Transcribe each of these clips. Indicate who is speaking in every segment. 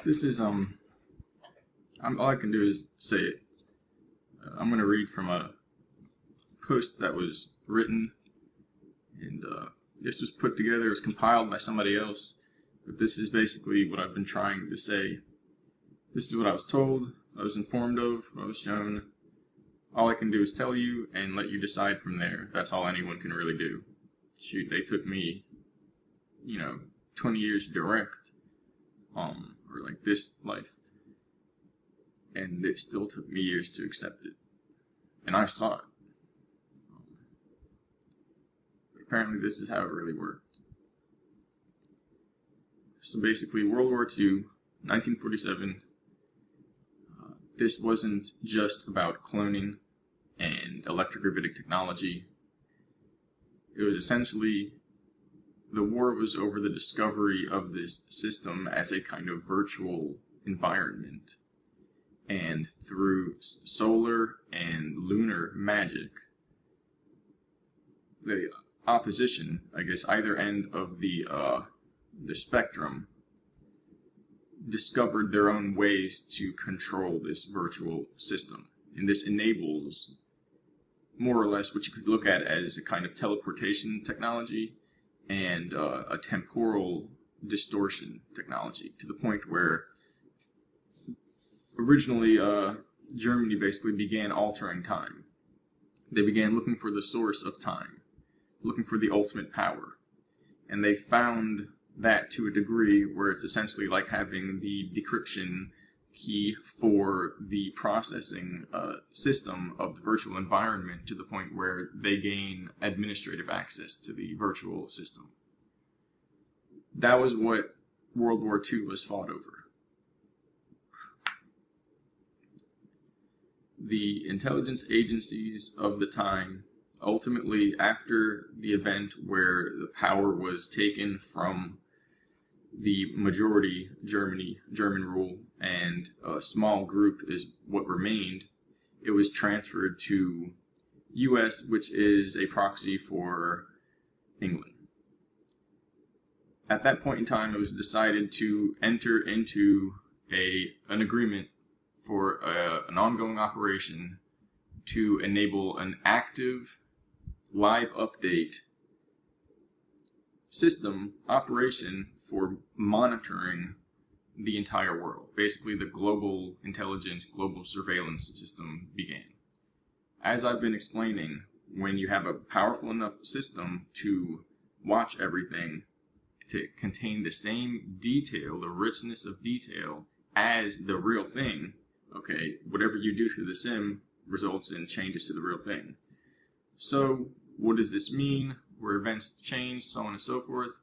Speaker 1: This is all I can do is say it. I'm gonna read from a post that was written, and this was put together, it was compiled by somebody else, but this is basically what I've been trying to say. This is what I was told, I was informed of, what I was shown. All I can do is tell you and let you decide from there. That's all anyone can really do. Shoot, they took me, 20 years direct, or like this life, and it still took me years to accept it. And I saw it. But apparently this is how it really worked. So basically, World War II, 1947, this wasn't just about cloning and electrogravitic technology. It was essentially, the war was over the discovery of this system as a kind of virtual environment. And through solar and lunar magic, the opposition, I guess either end of the spectrum, discovered their own ways to control this virtual system. And this enables more or less what you could look at as a kind of teleportation technology and a temporal distortion technology, to the point where originally Germany basically began altering time. They began looking for the source of time, looking for the ultimate power. And they found that to a degree where it's essentially like having the decryption key for the processing system of the virtual environment, to the point where they gain administrative access to the virtual system. That was what World War II was fought over. The intelligence agencies of the time, ultimately after the event where the power was taken from the majority German rule, and a small group is what remained, it was transferred to US, which is a proxy for England. At that point in time, it was decided to enter into an agreement for an ongoing operation to enable an active live update system operation for monitoring the entire world. Basically, the global intelligence, global surveillance system began. As I've been explaining, when you have a powerful enough system to watch everything, to contain the same detail, the richness of detail, as the real thing, okay, whatever you do to the sim results in changes to the real thing. So, what does this mean? Where events change, so on and so forth.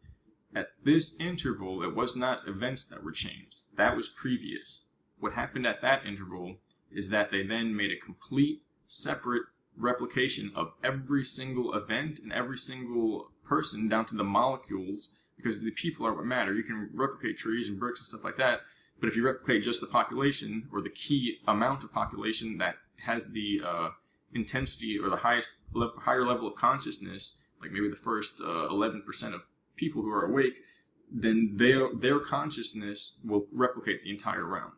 Speaker 1: At this interval, it was not events that were changed. That was previous. What happened at that interval is that they then made a complete separate replication of every single event and every single person down to the molecules, because the people are what matter. You can replicate trees and bricks and stuff like that, but if you replicate just the population, or the key amount of population that has the intensity or the higher level of consciousness, like maybe the first 11% of people who are awake, then their consciousness will replicate the entire realm.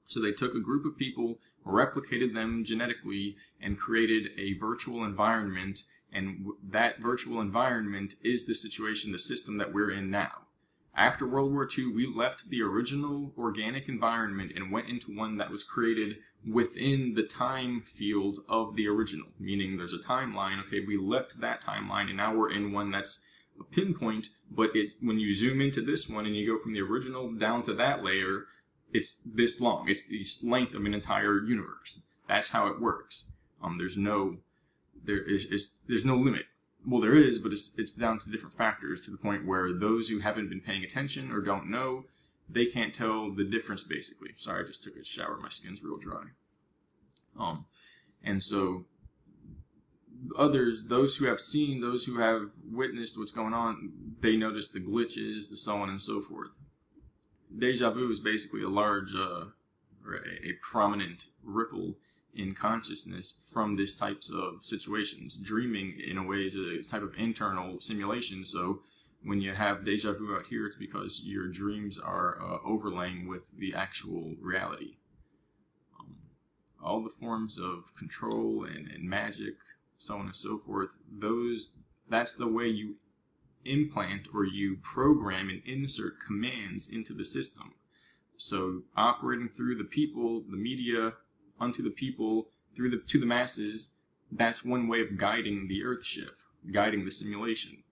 Speaker 1: So they took a group of people, replicated them genetically, and created a virtual environment, and that virtual environment is the situation, the system that we're in now. After World War II, we left the original organic environment and went into one that was created within the time field of the original, meaning there's a timeline. Okay, we left that timeline and now we're in one that's a pinpoint, but when you zoom into this one and you go from the original down to that layer, it's this long. It's the length of an entire universe. That's how it works. There's no limit. Well, there is, but it's down to different factors, to the point where those who haven't been paying attention or don't know, they can't tell the difference, basically. Sorry, I just took a shower. My skin's real dry. And so others, those who have seen, those who have witnessed what's going on, they notice the glitches, the so on and so forth. Deja vu is basically a large, or a prominent ripple in consciousness from these types of situations. Dreaming, in a way, is a type of internal simulation. So when you have deja vu out here, it's because your dreams are overlaying with the actual reality. All the forms of control and magic, so on and so forth, that's the way you implant or you program and insert commands into the system. So operating through the people, the media, unto the people, to the masses, that's one way of guiding the Earthship, guiding the simulation.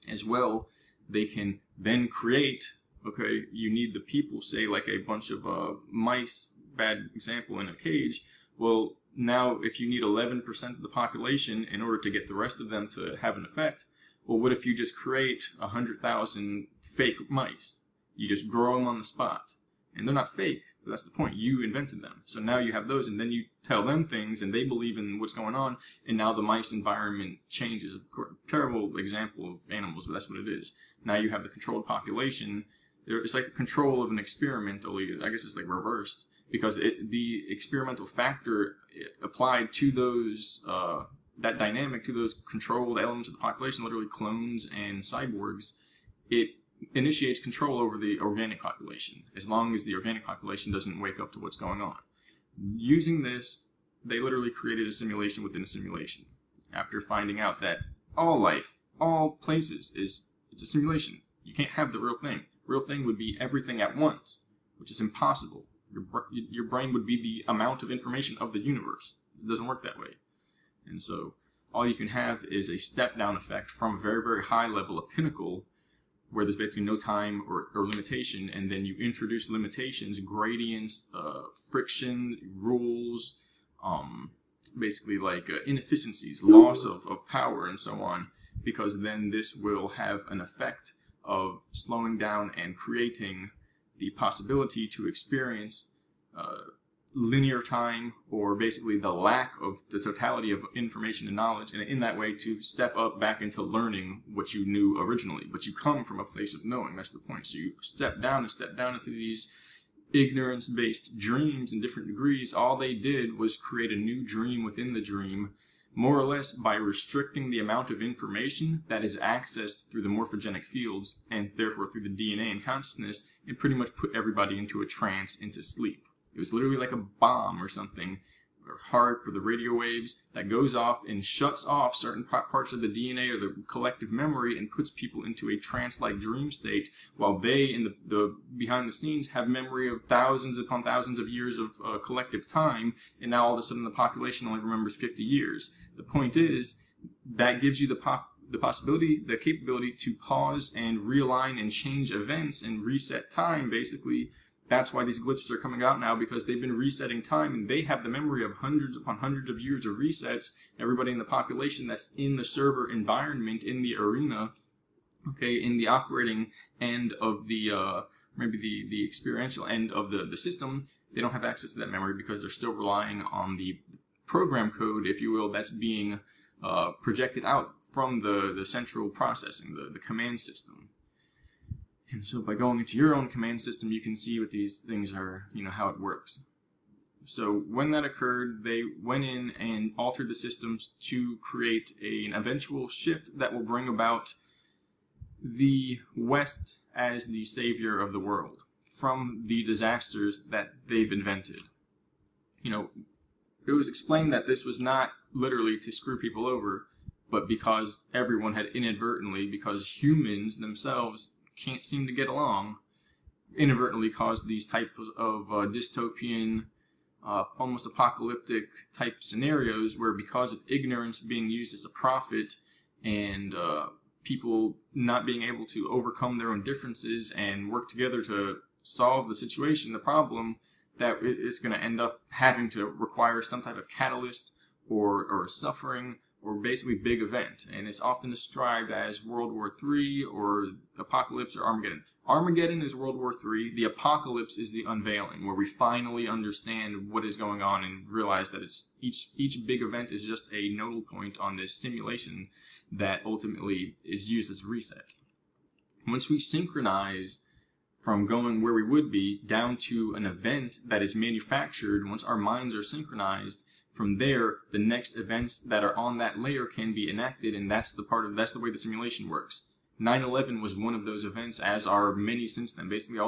Speaker 1: As well, they can then create, okay, you need the people, say like a bunch of mice, bad example, in a cage. Well, now if you need 11% of the population in order to get the rest of them to have an effect, well, what if you just create 100,000 fake mice? You just grow them on the spot. And they're not fake, but that's the point. You invented them. So now you have those, and then you tell them things, and they believe in what's going on, and now the mice environment changes. Of course, terrible example of animals, but that's what it is. Now you have the controlled population. It's like the control of an experiment, only I guess it's like reversed, because the experimental factor applied to those, that dynamic, to those controlled elements of the population, literally clones and cyborgs, it initiates control over the organic population, as long as the organic population doesn't wake up to what's going on. Using this, they literally created a simulation within a simulation, after finding out that all life, all places, it's a simulation. You can't have the real thing. Real thing would be everything at once, which is impossible. Your brain would be the amount of information of the universe. It doesn't work that way. And so all you can have is a step-down effect from a very, very high level, a pinnacle, where there's basically no time or limitation, and then you introduce limitations, gradients, friction, rules, basically like inefficiencies, loss of power, and so on, because then this will have an effect of slowing down and creating the possibility to experience linear time, or basically the lack of the totality of information and knowledge, and in that way to step up back into learning what you knew originally. But you come from a place of knowing. That's the point. So you step down into these ignorance-based dreams in different degrees. All they did was create a new dream within the dream, more or less by restricting the amount of information that is accessed through the morphogenic fields, and therefore through the DNA and consciousness, and pretty much put everybody into a trance, into sleep. It was literally like a bomb or something, or HARP, or the radio waves, that goes off and shuts off certain parts of the DNA or the collective memory and puts people into a trance-like dream state, while they, in the behind the scenes, have memory of thousands upon thousands of years of collective time, and now all of a sudden the population only remembers 50 years. The point is, that gives you the possibility, the capability to pause and realign and change events and reset time, basically. That's why these glitches are coming out now, because they've been resetting time, and they have the memory of hundreds upon hundreds of years of resets. Everybody in the population that's in the server environment, in the arena, okay, in the operating end of the, maybe the experiential end of the system, they don't have access to that memory, because they're still relying on the program code, if you will, that's being projected out from the central processing, the command system. And so by going into your own command system, you can see what these things are, how it works. So when that occurred, they went in and altered the systems to create an eventual shift that will bring about the West as the savior of the world from the disasters that they've invented. It was explained that this was not literally to screw people over, but because everyone had inadvertently, because humans themselves can't seem to get along, inadvertently caused these types of dystopian, almost apocalyptic type scenarios, where because of ignorance being used as a profit, and people not being able to overcome their own differences and work together to solve the situation, the problem, that it's going to end up having to require some type of catalyst or suffering, or basically big event. And it's often described as World War III or Apocalypse or Armageddon. Armageddon is World War III. The apocalypse is the unveiling, where we finally understand what is going on and realize that it's each big event is just a nodal point on this simulation that ultimately is used as a reset. Once we synchronize from going where we would be down to an event that is manufactured, once our minds are synchronized, from there, the next events that are on that layer can be enacted, and that's the way the simulation works. 9/11 was one of those events, as are many since then. Basically,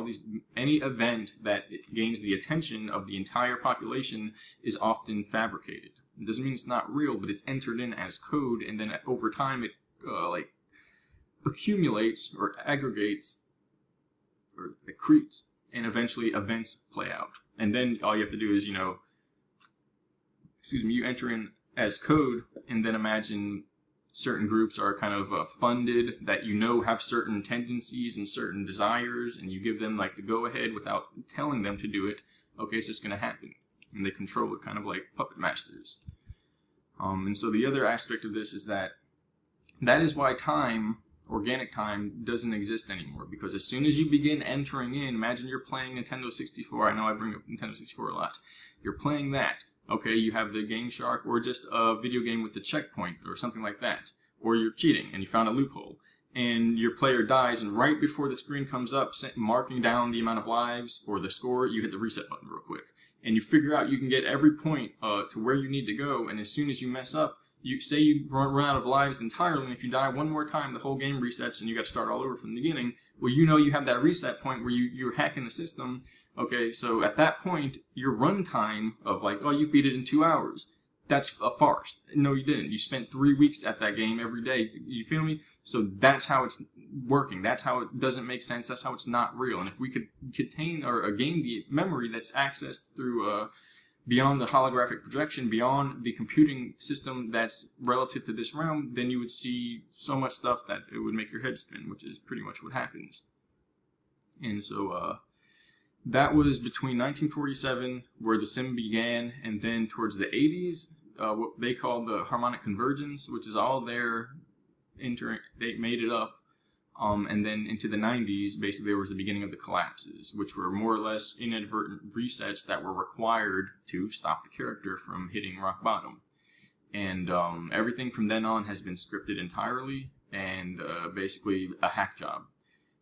Speaker 1: any event that gains the attention of the entire population is often fabricated. It doesn't mean it's not real, but it's entered in as code, and then over time it accumulates or aggregates or accretes, and eventually events play out. And then all you have to do is, you enter in as code, and then imagine certain groups are kind of funded that have certain tendencies and certain desires, and you give them like the go-ahead without telling them to do it. Okay, so it's going to happen, and they control it kind of like puppet masters. And so the other aspect of this is that is why time, organic time, doesn't exist anymore, because as soon as you begin entering in, imagine you're playing Nintendo 64, I know I bring up Nintendo 64 a lot, you're playing that. Okay, you have the Game Shark, or just a video game with the checkpoint, or something like that. Or you're cheating, and you found a loophole. And your player dies, and right before the screen comes up, marking down the amount of lives, or the score, you hit the reset button real quick. And you figure out you can get every point to where you need to go, and as soon as you mess up, you run out of lives entirely, and if you die one more time, the whole game resets, and you got to start all over from the beginning. Well, you have that reset point where you're hacking the system. Okay, so at that point, your runtime of like, oh, you beat it in 2 hours, that's a farce. No, you didn't. You spent 3 weeks at that game every day. You feel me? So that's how it's working. That's how it doesn't make sense. That's how it's not real. And if we could contain or gain the memory that's accessed through beyond the holographic projection, beyond the computing system that's relative to this realm, then you would see so much stuff that it would make your head spin, which is pretty much what happens. And so, that was between 1947, where the sim began, and then towards the 80s, what they called the harmonic convergence, which is all there, they made it up, and then into the 90s, basically there was the beginning of the collapses, which were more or less inadvertent resets that were required to stop the character from hitting rock bottom. And everything from then on has been scripted entirely, and basically a hack job.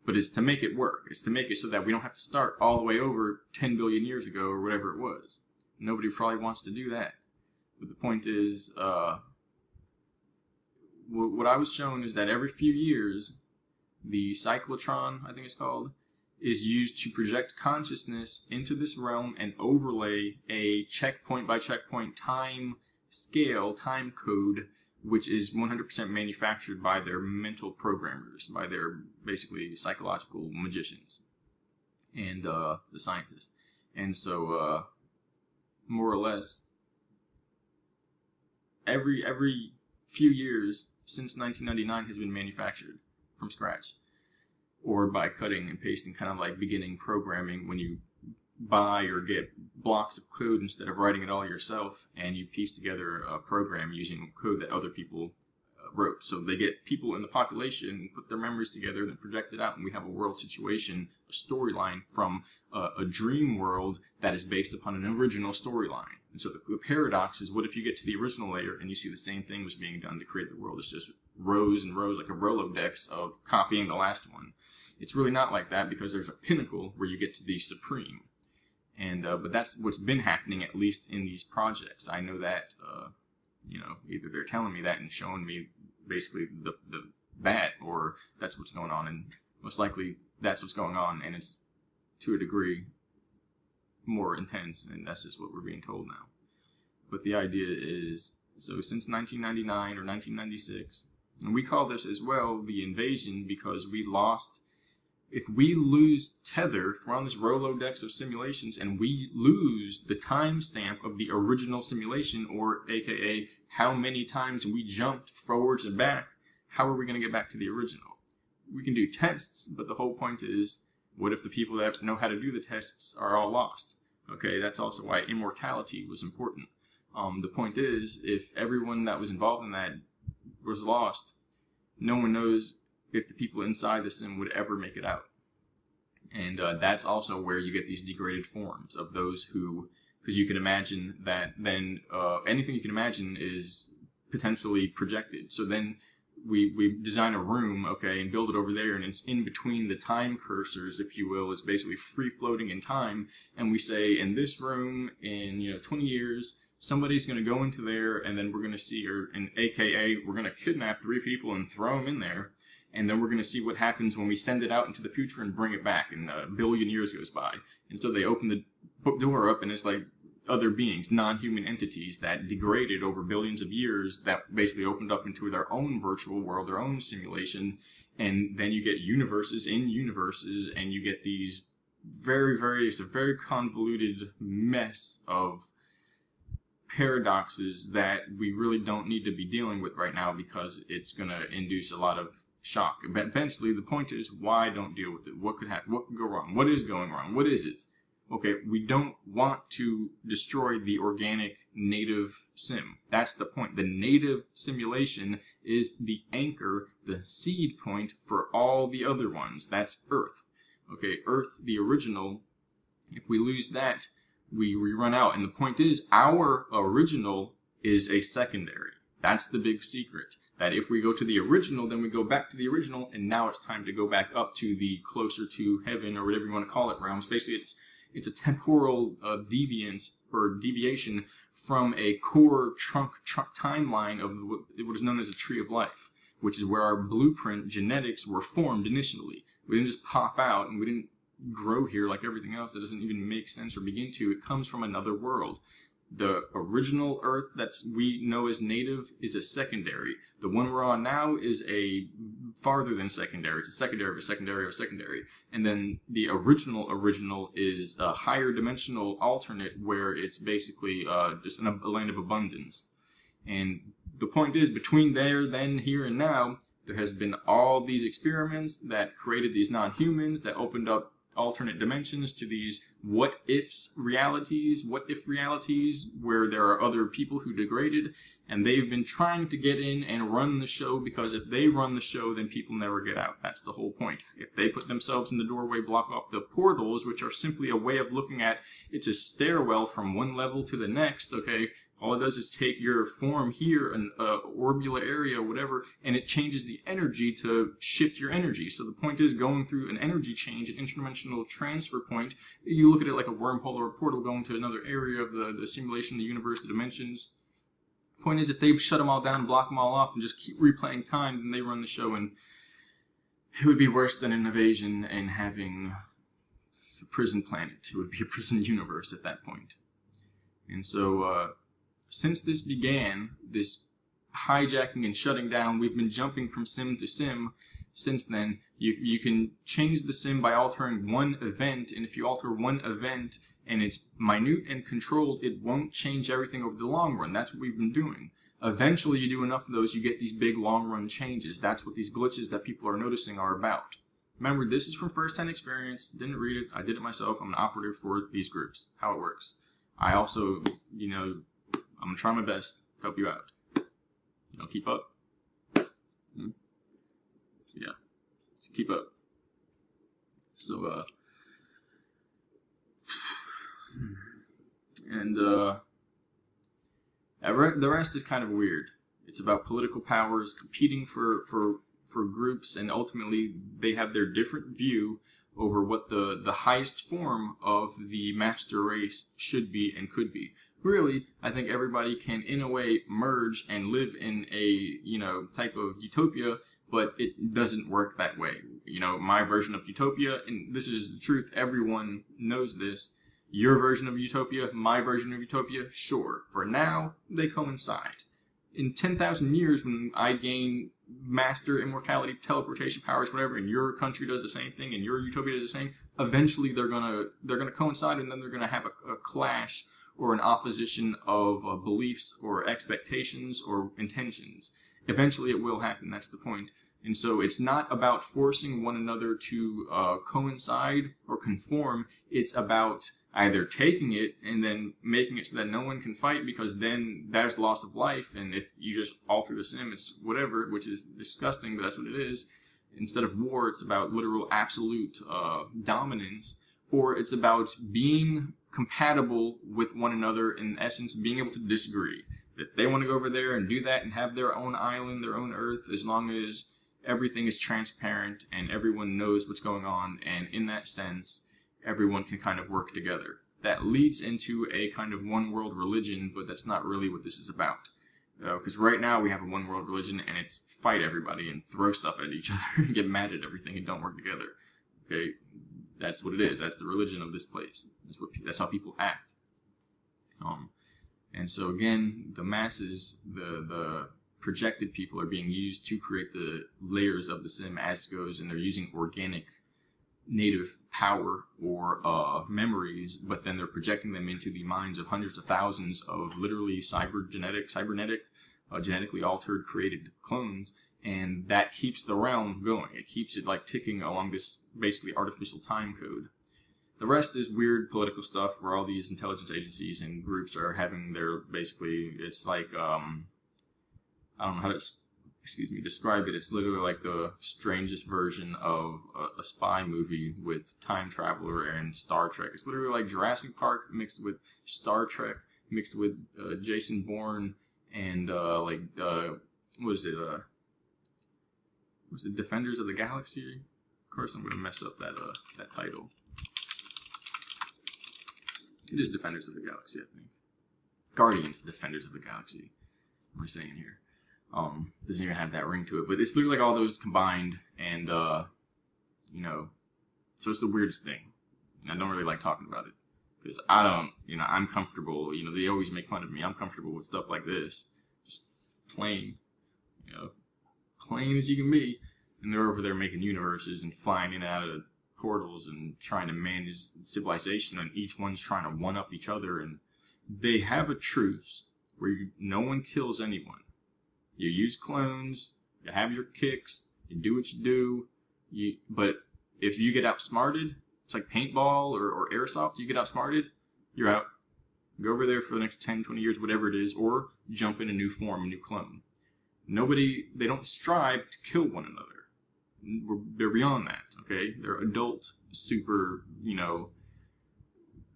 Speaker 1: But it's to make it work. It's to make it so that we don't have to start all the way over 10 billion years ago or whatever it was. Nobody probably wants to do that. But the point is, what I was shown is that every few years, the cyclotron, I think it's called, is used to project consciousness into this realm and overlay a checkpoint by checkpoint time scale, time code, which is 100% manufactured by their mental programmers, by their basically psychological magicians and the scientists. And so, more or less, every few years since 1999 has been manufactured from scratch, or by cutting and pasting, kind of like beginning programming when you buy or get blocks of code instead of writing it all yourself, and you piece together a program using code that other people wrote. So they get people in the population, put their memories together, and project it out, and we have a world situation, a storyline from a dream world that is based upon an original storyline. And so the paradox is, what if you get to the original layer and you see the same thing was being done to create the world? It's just rows and rows, like a Rolodex of copying the last one. It's really not like that, because there's a pinnacle where you get to the supreme. And but that's what's been happening, at least in these projects. I know that, either they're telling me that and showing me basically that, or that's what's going on, and most likely that's what's going on, and it's to a degree more intense, and that's just what we're being told now. But the idea is, so since 1999 or 1996, and we call this as well the invasion, because we lost. If we lose tether, we're on this Rolodex of simulations, and we lose the timestamp of the original simulation, or aka how many times we jumped forwards and back, how are we going to get back to the original? We can do tests, but the whole point is, what if the people that know how to do the tests are all lost? Okay, that's also why immortality was important. The point is, if everyone that was involved in that was lost, no one knows if the people inside the sim would ever make it out. And that's also where you get these degraded forms of those who, because you can imagine that then anything you can imagine is potentially projected. So then we design a room, okay, and build it over there, and it's in between the time cursors, if you will. It's basically free floating in time, and we say, in this room, in 20 years, somebody's going to go into there, and then we're going to see, and AKA, we're going to kidnap 3 people and throw them in there. and then we're going to see what happens when we send it out into the future and bring it back, and a billion years goes by. And so they open the door up, and it's like other beings, non-human entities that degraded over billions of years, that basically opened up into their own virtual world, their own simulation. And then you get universes in universes, and you get these it's a very convoluted mess of paradoxes that we really don't need to be dealing with right now, because it's going to induce a lot of shock. But eventually, the point is, why don't deal with it? What could happen? What could go wrong? What is going wrong? What is it? Okay, we don't want to destroy the organic native sim. That's the point. The native simulation is the anchor, the seed point for all the other ones. That's Earth. Okay, Earth, the original, if we lose that, we run out. And the point is, our original is a secondary. That's the big secret. That if we go to the original, then we go back to the original, and now it's time to go back up to the closer to heaven, or whatever you want to call it, realms. Basically, it's a temporal deviance or deviation from a core trunk timeline of what is known as a tree of life, which is where our blueprint genetics were formed initially. We didn't just pop out, and we didn't grow here like everything else that doesn't even make sense or begin to. It comes from another world. The original Earth that we know as native is a secondary. The one we're on now is a farther than secondary. It's a secondary of a secondary of a secondary. And then the original is a higher dimensional alternate, where it's basically just a land of abundance. And the point is, between there, then, here, and now, there has been all these experiments that created these non-humans, that opened up alternate dimensions to these what-if realities, where there are other people who degraded, and they've been trying to get in and run the show, because if they run the show, then people never get out. That's the whole point. If they put themselves in the doorway, block off the portals, which are simply a way of looking at, it's a stairwell from one level to the next, okay? All it does is take your form here, an orbular area, whatever, and it changes the energy to shift your energy. So the point is, going through an energy change, an interdimensional transfer point, you look at it like a wormhole or a portal going to another area of the simulation, the universe, the dimensions. Point is, if they shut them all down, block them all off, and just keep replaying time, then they run the show, and it would be worse than an invasion and having a prison planet. It would be a prison universe at that point. And so, since this began, this hijacking and shutting down, we've been jumping from sim to sim. Since then, you can change the sim by altering one event, and if you alter one event and it's minute and controlled, it won't change everything over the long run. That's what we've been doing. Eventually, you do enough of those, you get these big long run changes. That's what these glitches that people are noticing are about. Remember, this is from first-hand experience. Didn't read it. I did it myself. I'm an operative for these groups. How it works. I also, I'm going to try my best to help you out. Keep up. Yeah. Just keep up. So, and the rest is kind of weird. It's about political powers competing for groups, and ultimately they have their different view over what the highest form of the master race should be and could be. Really, I think everybody can, in a way, merge and live in a, type of utopia, but it doesn't work that way. My version of utopia, and this is the truth, everyone knows this, your version of utopia, my version of utopia, sure. For now, they coincide. In 10,000 years, when I gain master immortality, teleportation powers, whatever, and your country does the same thing, and your utopia does the same, eventually they're gonna coincide, and then they're gonna have a clash or an opposition of beliefs or expectations or intentions. Eventually it will happen, that's the point. And so it's not about forcing one another to coincide or conform. It's about either taking it and then making it so that no one can fight, because then there's loss of life. And if you just alter the sim, it's whatever, which is disgusting, but that's what it is. Instead of war, it's about literal absolute dominance. Or it's about being compatible with one another, in essence, being able to disagree. If they want to go over there and do that and have their own island, their own Earth, as long as everything is transparent and everyone knows what's going on, and in that sense, everyone can kind of work together. That leads into a kind of one world religion, but that's not really what this is about. Because right now we have a one world religion, and it's fight everybody and throw stuff at each other and get mad at everything and don't work together. Okay, that's what it is. That's the religion of this place. That's how people act. And so again, the masses, the projected people are being used to create the layers of the sim as it goes, and they're using organic native power or memories, but then they're projecting them into the minds of hundreds of thousands of literally cybernetic, genetically altered, created clones, and that keeps the realm going. It keeps it like ticking along this basically artificial time code. The rest is weird political stuff where all these intelligence agencies and groups are having their, basically, it's like, I don't know how to, describe it. It's literally like the strangest version of a spy movie with time traveler and Star Trek. It's literally like Jurassic Park mixed with Star Trek, mixed with Jason Bourne and was it Defenders of the Galaxy? Of course I'm going to mess up that title. It is Defenders of the Galaxy, I think. Guardians, Defenders of the Galaxy. What am I saying here? Doesn't even have that ring to it, but it's literally like all those combined, and you know, so it's the weirdest thing. And I don't really like talking about it because I don't, I'm comfortable. They always make fun of me. I'm comfortable with stuff like this, just plain, plain as you can be. And they're over there making universes and flying in and out of portals and trying to manage civilization, and each one's trying to one up each other. And they have a truce where no one kills anyone. You use clones, you have your kicks, you do what you do, but if you get outsmarted, it's like paintball or airsoft, you get outsmarted, you're out. Go over there for the next 10, 20 years, whatever it is, or jump in a new form, a new clone. They don't strive to kill one another. They're beyond that, okay? They're adult, super,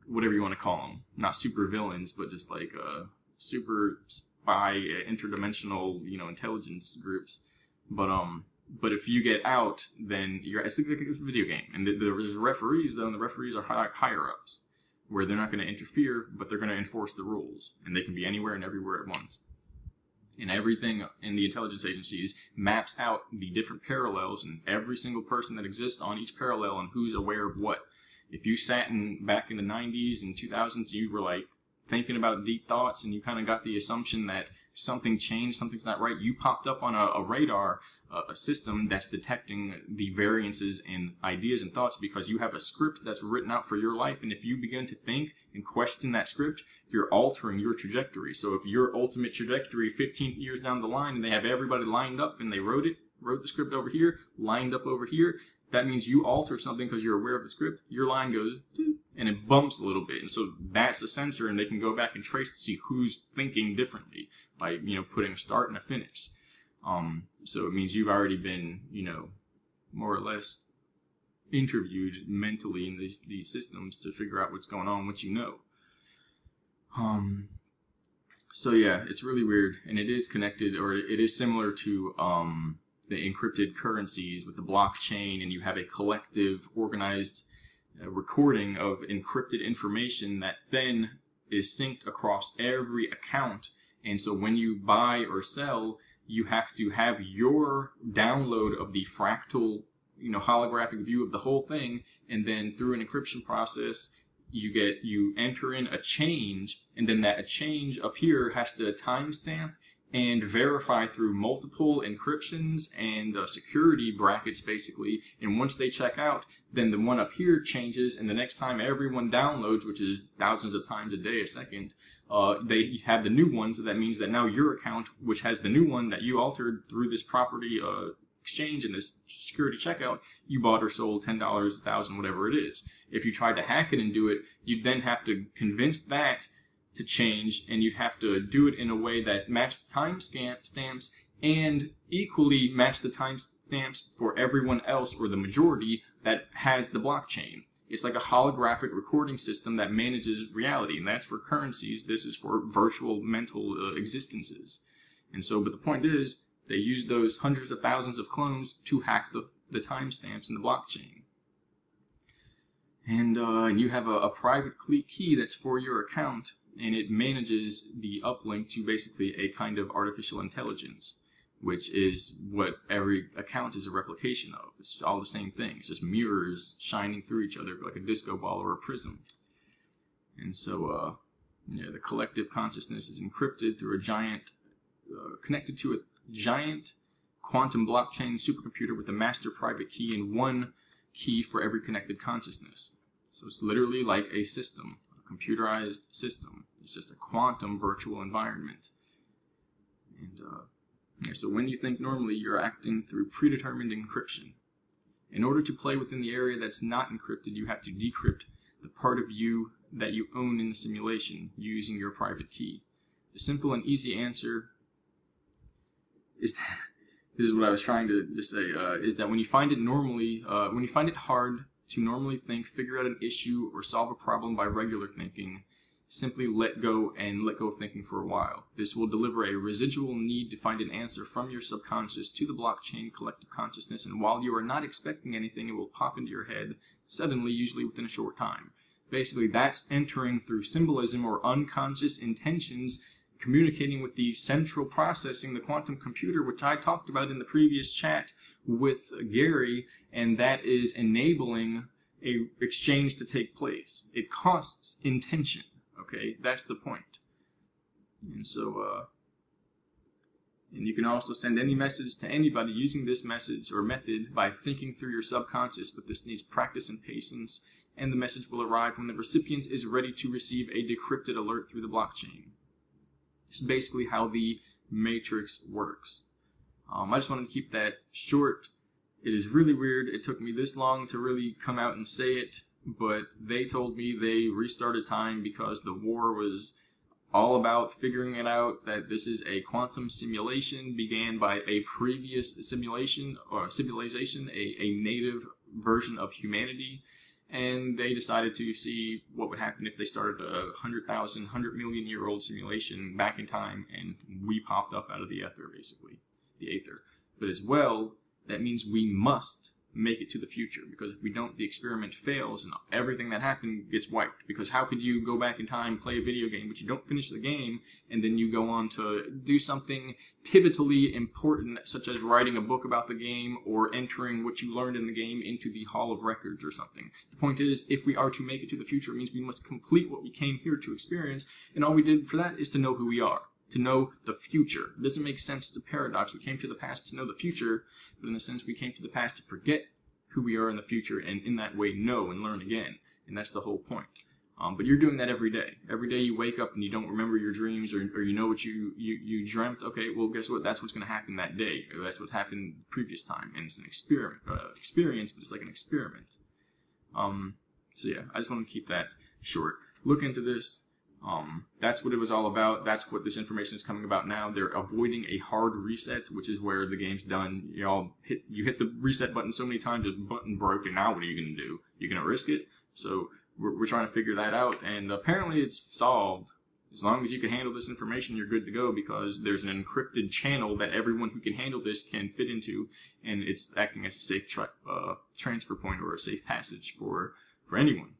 Speaker 1: whatever you want to call them. Not super villains, but just like super spy, interdimensional, intelligence groups. But if you get out, then it's like a video game. And there's referees, though, and the referees are higher ups, where they're not going to interfere, but they're going to enforce the rules. And they can be anywhere and everywhere at once. And everything in the intelligence agencies maps out the different parallels and every single person that exists on each parallel and who's aware of what. If you sat back in the 90s and 2000s, you were like thinking about deep thoughts and you kind of got the assumption that something changed, something's not right, you popped up on a radar, a system that's detecting the variances in ideas and thoughts because you have a script that's written out for your life. And if you begin to think and question that script, you're altering your trajectory. So if your ultimate trajectory 15 years down the line and they have everybody lined up and they wrote the script over here, lined up over here, that means you alter something because you're aware of the script, your line goes and it bumps a little bit. And so that's a sensor, and they can go back and trace to see who's thinking differently by, putting a start and a finish. So it means you've already been, more or less interviewed mentally in these systems to figure out what's going on, what you know. So yeah, it's really weird, and it is connected, or it is similar to the encrypted currencies with the blockchain, and you have a collective, organized recording of encrypted information that then is synced across every account. And so when you buy or sell, you have to have your download of the fractal, holographic view of the whole thing, and then through an encryption process, you enter in a change, and then that change up here has to timestamp and verify through multiple encryptions and security brackets, basically. And once they check out, then the one up here changes, and the next time everyone downloads, which is thousands of times a day, a second, they have the new one. So that means that now your account, which has the new one that you altered through this property exchange and this security checkout, you bought or sold $10, $1,000, whatever it is. If you tried to hack it and do it, you'd then have to convince that to change, and you'd have to do it in a way that matched time stamps and equally match the time stamps for everyone else, or the majority, that has the blockchain. It's like a holographic recording system that manages reality, and that's for currencies. This is for virtual mental existences. And so, but the point is, they use those hundreds of thousands of clones to hack the timestamps in the blockchain. And you have a private key that's for your account, and it manages the uplink to basically a kind of artificial intelligence, which is what every account is a replication of. It's all the same thing. It's just mirrors shining through each other like a disco ball or a prism. And so, yeah, the collective consciousness is encrypted through a giant, connected to a giant quantum blockchain supercomputer with a master private key and one key for every connected consciousness. So it's literally like a system, a computerized system. It's just a quantum virtual environment. And yeah, so when you think normally, you're acting through predetermined encryption. In order to play within the area that's not encrypted, you have to decrypt the part of you that you own in the simulation using your private key. The simple and easy answer is that, this is what I was trying to just say, is that when you find it when you find it hard to normally think, figure out an issue, or solve a problem by regular thinking, simply let go of thinking for a while. This will deliver a residual need to find an answer from your subconscious to the blockchain collective consciousness, and while you are not expecting anything, it will pop into your head suddenly, usually within a short time. Basically, that's entering through symbolism or unconscious intentions, communicating with the central processing, the quantum computer, which I talked about in the previous chat with Gary, and that is enabling a exchange to take place. It costs intention. Okay, that's the point. And so, and you can also send any message to anybody using this message or method by thinking through your subconscious, but this needs practice and patience, and the message will arrive when the recipient is ready to receive a decrypted alert through the blockchain. This is basically how the matrix works. I just wanted to keep that short. It is really weird. It took me this long to really come out and say it, but they told me they restarted time because the war was all about figuring it out, that this is a quantum simulation began by a previous simulation or civilization, a native version of humanity, and they decided to see what would happen if they started a 100,000, 100 million year old simulation back in time, and we popped up out of the ether, basically, the aether. But as well, that means we must make it to the future, because if we don't, the experiment fails and everything that happened gets wiped. Because how could you go back in time, play a video game, but you don't finish the game, and then you go on to do something pivotally important, such as writing a book about the game or entering what you learned in the game into the Hall of Records or something. The point is, if we are to make it to the future, it means we must complete what we came here to experience, and all we did for that is to know who we are. To know the future. It doesn't make sense. It's a paradox. We came to the past to know the future, but in a sense we came to the past to forget who we are in the future, and in that way know and learn again. And that's the whole point. But you're doing that every day. Every day you wake up and you don't remember your dreams, or you know what you dreamt. Okay, well, guess what? That's what's going to happen that day. Or that's what happened the previous time. And it's an experience, but it's like an experiment. So yeah, I just want to keep that short. Look into this. That's what it was all about. That's what this information is coming about now. They're avoiding a hard reset, which is where the game's done. You hit the reset button so many times, the button broke, and now what are you going to do? You're going to risk it? So we're trying to figure that out, and apparently it's solved. As long as you can handle this information, you're good to go, because there's an encrypted channel that everyone who can handle this can fit into, and it's acting as a safe transfer point or a safe passage for anyone.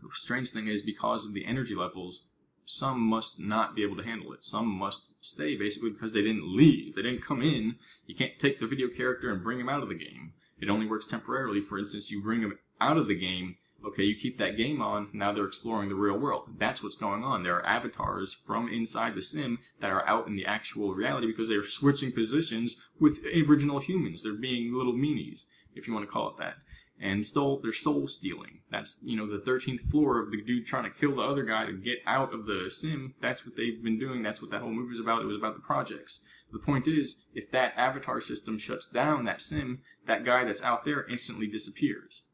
Speaker 1: The strange thing is, because of the energy levels, some must not be able to handle it. Some must stay, basically, because they didn't leave. They didn't come in. You can't take the video character and bring him out of the game. It only works temporarily. For instance, you bring him out of the game, okay, you keep that game on, now they're exploring the real world. That's what's going on. There are avatars from inside the sim that are out in the actual reality, because they're switching positions with original humans. They're being little meanies, if you want to call it that. And they're soul stealing. That's, the 13th floor of the dude trying to kill the other guy to get out of the sim. That's what they've been doing. That's what that whole movie was about. It was about the projects. The point is, if that avatar system shuts down that sim, that guy that's out there instantly disappears.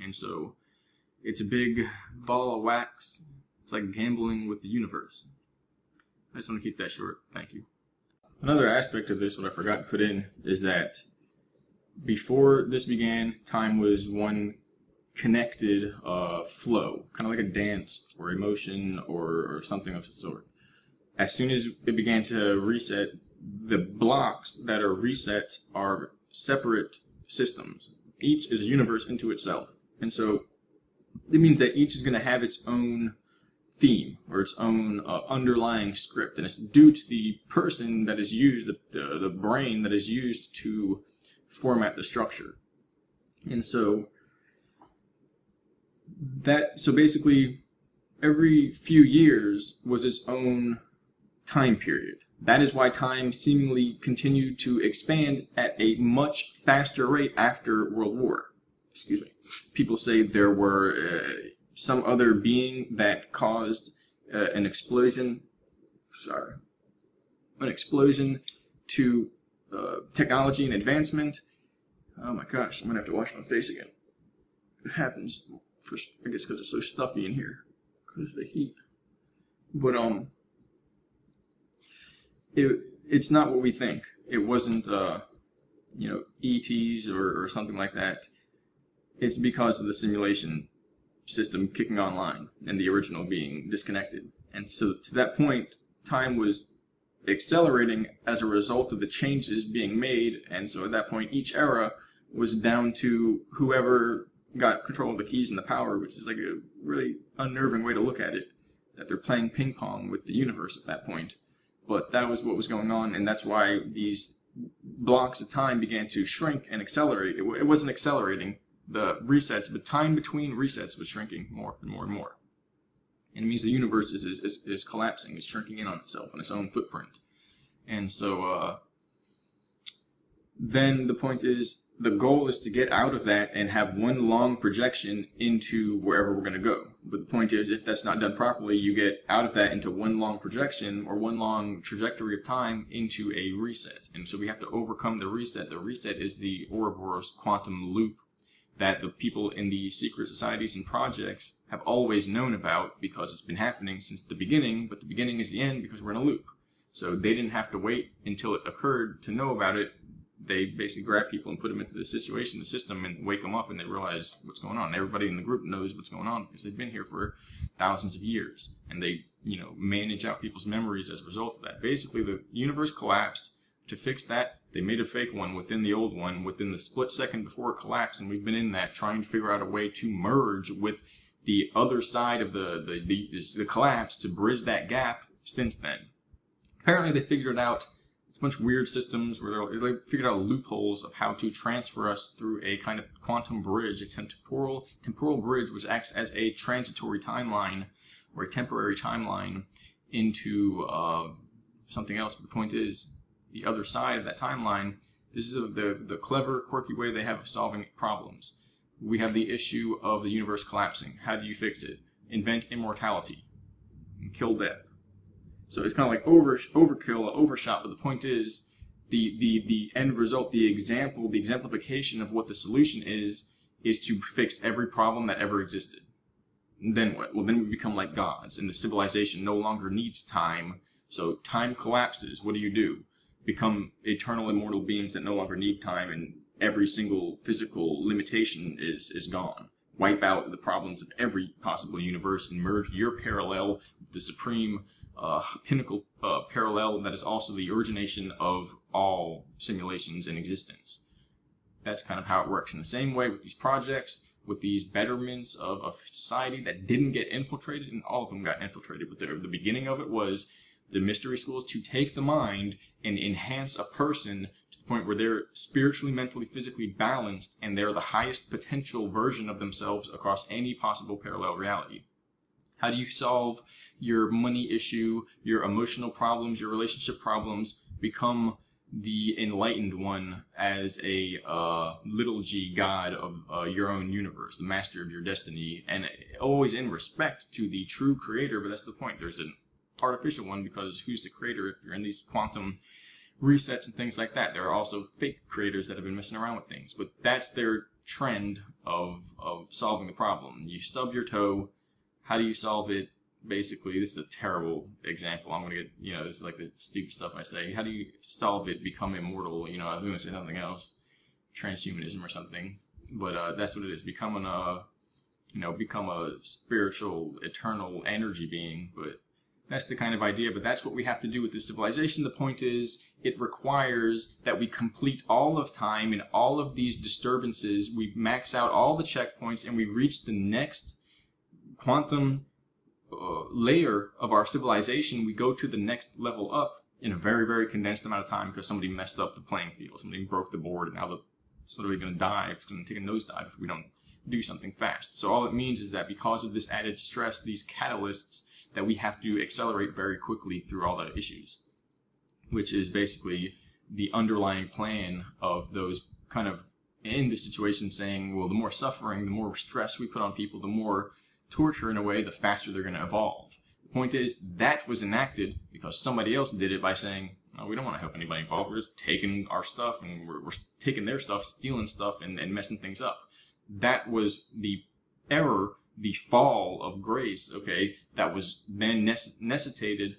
Speaker 1: And so, it's a big ball of wax. It's like gambling with the universe. I just want to keep that short. Thank you. Another aspect of this, what I forgot to put in, is that before this began, time was one connected flow, kind of like a dance or emotion or something of the sort. As soon as it began to reset, the blocks that are reset are separate systems. Each is a universe into itself. And so it means that each is going to have its own theme or its own underlying script, and it's due to the person that is used, the brain that is used to format the structure. And so basically every few years was its own time period. That is why time seemingly continued to expand at a much faster rate after World War. Excuse me. People say there were some other being that caused an explosion to technology and advancement. Oh my gosh, I'm gonna have to wash my face again. It happens, first, I guess because it's so stuffy in here, because of the heat. But it's not what we think. It wasn't ETs or something like that. It's because of the simulation system kicking online and the original being disconnected. And so to that point, time was accelerating as a result of the changes being made, and so at that point each era was down to whoever got control of the keys and the power, which is like a really unnerving way to look at it, that they're playing ping pong with the universe at that point. But that was what was going on, and that's why these blocks of time began to shrink and accelerate. It wasn't accelerating the resets, but time between resets was shrinking more and more and more. And it means the universe is collapsing, is shrinking in on itself and its own footprint. And so then the point is, the goal is to get out of that and have one long projection into wherever we're going to go. But the point is, if that's not done properly, you get out of that into one long projection or one long trajectory of time into a reset. And so we have to overcome the reset. The reset is the Ouroboros quantum loop that the people in the secret societies and projects have always known about, because it's been happening since the beginning, but the beginning is the end because we're in a loop. So they didn't have to wait until it occurred to know about it. They basically grab people and put them into the situation, the system, and wake them up, and they realize what's going on. Everybody in the group knows what's going on because they've been here for thousands of years, and they, manage out people's memories as a result of that. Basically, the universe collapsed. To fix that, they made a fake one within the old one within the split second before it collapsed, and we've been in that trying to figure out a way to merge with the other side of the collapse to bridge that gap since then. Apparently, they figured it out. It's a bunch of weird systems where they figured out loopholes of how to transfer us through a kind of quantum bridge, a temporal bridge, which acts as a transitory timeline or a temporary timeline into something else. But the point is, the other side of that timeline, this is the clever, quirky way they have of solving problems. We have the issue of the universe collapsing. How do you fix it? Invent immortality and kill death. So it's kind of like overkill, overshot, but the point is, the end result, the exemplification of what the solution is to fix every problem that ever existed. And then what? Well, then we become like gods, and the civilization no longer needs time, so time collapses. What do? Become eternal, immortal beings that no longer need time, and every single physical limitation is gone. Wipe out the problems of every possible universe and merge your parallel with the supreme pinnacle parallel that is also the origination of all simulations in existence. That's kind of how it works. In the same way with these projects, with these betterments of society that didn't get infiltrated, and all of them got infiltrated, but the beginning of it was the mystery schools to take the mind and enhance a person to the point where they're spiritually, mentally, physically balanced, and they're the highest potential version of themselves across any possible parallel reality. How do you solve your money issue, your emotional problems, your relationship problems? Become the enlightened one as a little g god of your own universe, the master of your destiny, and always in respect to the true creator. But that's the point. There's an artificial one, because who's the creator if you're in these quantum resets and things like that? There are also fake creators that have been messing around with things, but that's their trend of solving the problem. You stub your toe. How do you solve it? Basically, this is a terrible example. I'm going to get, this is like the stupid stuff I say. How do you solve it? Become immortal. I was going to say something else, transhumanism or something, but that's what it is. Become a spiritual, eternal energy being. But that's the kind of idea. But that's what we have to do with this civilization. The point is, it requires that we complete all of time and all of these disturbances. We max out all the checkpoints, and we reach the next quantum layer of our civilization, we go to the next level up in a very, very condensed amount of time because somebody messed up the playing field. Somebody broke the board, and now it's literally going to die. It's going to take a nosedive if we don't do something fast. So all it means is that because of this added stress, these catalysts, that we have to accelerate very quickly through all the issues, which is basically the underlying plan of those kind of in this situation saying, well, the more suffering, the more stress we put on people, the more torture in a way, the faster they're going to evolve. The point is that was enacted because somebody else did it by saying, no, we don't want to help anybody involved. We're just taking our stuff and we're taking their stuff, stealing stuff and messing things up. That was the error, the fall of grace, okay, that was then necessitated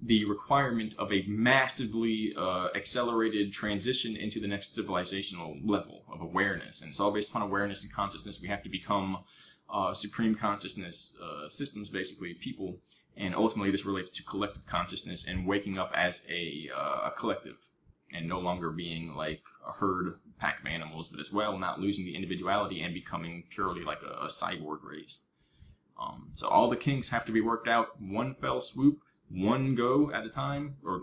Speaker 1: the requirement of a massively accelerated transition into the next civilizational level of awareness. And it's all based upon awareness and consciousness. We have to become supreme consciousness systems, basically, people. And ultimately, this relates to collective consciousness and waking up as a collective and no longer being like a herd pack of animals, but as well not losing the individuality and becoming purely like a cyborg race. So all the kinks have to be worked out one fell swoop, one go at a time, or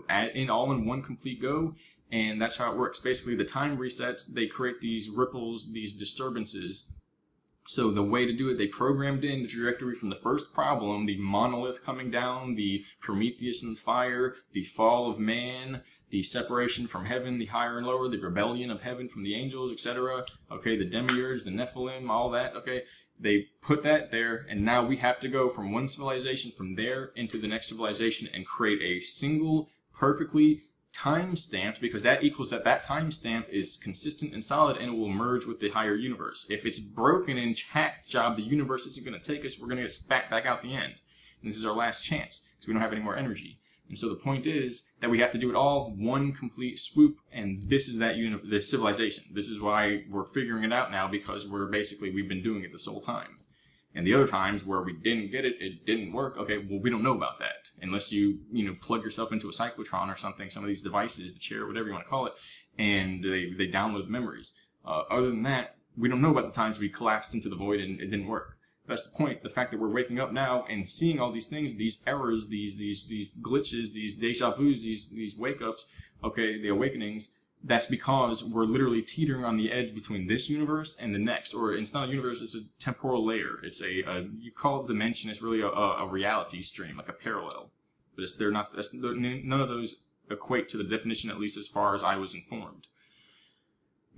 Speaker 1: all in one complete go, and that's how it works. Basically, the time resets, they create these ripples, these disturbances. So the way to do it, they programmed in the trajectory from the first problem, the monolith coming down, the Prometheus and fire, the fall of man, the separation from heaven, the higher and lower, the rebellion of heaven from the angels, etc. Okay, the demiurge, the Nephilim, all that, okay. They put that there, and now we have to go from one civilization from there into the next civilization and create a single, perfectly time-stamped, because that equals that time-stamp is consistent and solid, and it will merge with the higher universe. If it's broken and hacked job, the universe isn't going to take us, we're going to get spat back out the end. And this is our last chance, because we don't have any more energy. And so the point is that we have to do it all one complete swoop, and this is this civilization. This is why we're figuring it out now, because we've been doing it this whole time. And the other times where we didn't get it, it didn't work. Okay, well, we don't know about that unless you plug yourself into a cyclotron or something, some of these devices, the chair, whatever you want to call it, and they download memories. Other than that, we don't know about the times we collapsed into the void and it didn't work. That's the point. The fact that we're waking up now and seeing all these things, these errors, these glitches, these deja vus, these wake ups, okay, the awakenings, that's because we're literally teetering on the edge between this universe and the next. Or it's not a universe, it's a temporal layer. It's you call it dimension, it's really a reality stream, like a parallel. But none of those equate to the definition, at least as far as I was informed.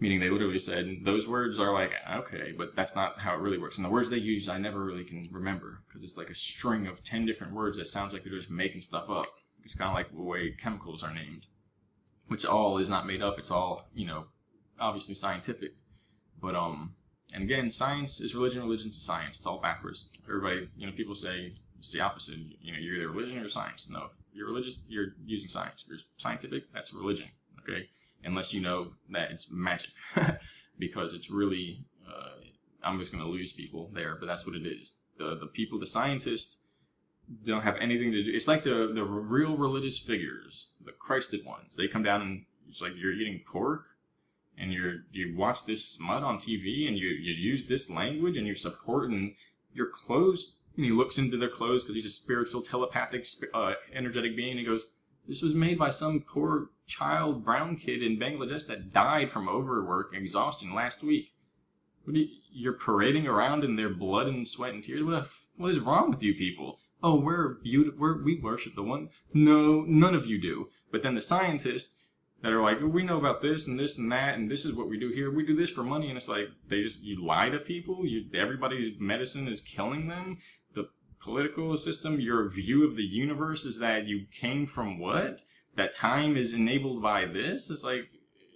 Speaker 1: Meaning they literally said, those words are like, okay, but that's not how it really works. And the words they use, I never really can remember, because it's like a string of 10 different words that sounds like they're just making stuff up. It's kind of like the way chemicals are named, which all is not made up. It's all, obviously scientific. But, and again, science is religion, religion's science. It's all backwards. Everybody, people say it's the opposite. You're either religion or science. No, you're religious, you're using science. If you're scientific, that's religion, okay? Unless you know that it's magic, because it's really, I'm just going to lose people there, but that's what it is. The people, the scientists, don't have anything to do. It's like the real religious figures, the Christed ones. They come down and it's like you're eating pork, and you watch this smut on TV, and you use this language, and you're supporting your clothes. And he looks into their clothes because he's a spiritual, telepathic, energetic being, and he goes, this was made by some poor child brown kid in Bangladesh that died from overwork and exhaustion last week. You're parading around in their blood and sweat and tears? What is wrong with you people? Oh, we worship the one. No, none of you do. But then the scientists that are like, we know about this and this and that, and this is what we do here. We do this for money, and it's like you lie to people. Everybody's medicine is killing them. The political system, your view of the universe is that you came from what? That time is enabled by this? It's like,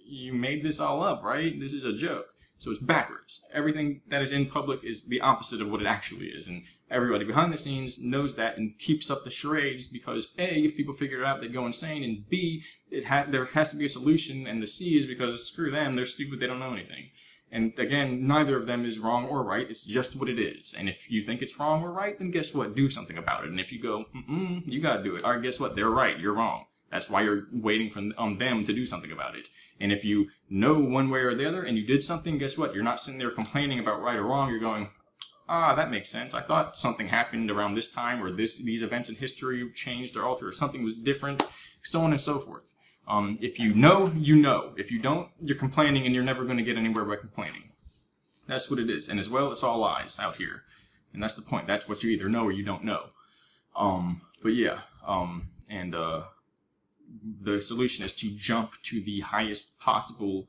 Speaker 1: you made this all up, right? This is a joke. So it's backwards. Everything that is in public is the opposite of what it actually is. And everybody behind the scenes knows that and keeps up the charades because A, if people figure it out, they go insane. And B, there has to be a solution. And the C is because screw them, they're stupid, they don't know anything. And again, neither of them is wrong or right. It's just what it is. And if you think it's wrong or right, then guess what? Do something about it. And if you go, you got to do it. All right, guess what? They're right. You're wrong. That's why you're waiting on them to do something about it. And if you know one way or the other and you did something, guess what? You're not sitting there complaining about right or wrong. You're going, ah, that makes sense. I thought something happened around this time, or these events in history changed or altered, or something was different, so on and so forth. If you know, you know. If you don't, you're complaining, and you're never going to get anywhere by complaining. That's what it is. And as well, it's all lies out here. And that's the point. That's what you either know or you don't know. But yeah, the solution is to jump to the highest possible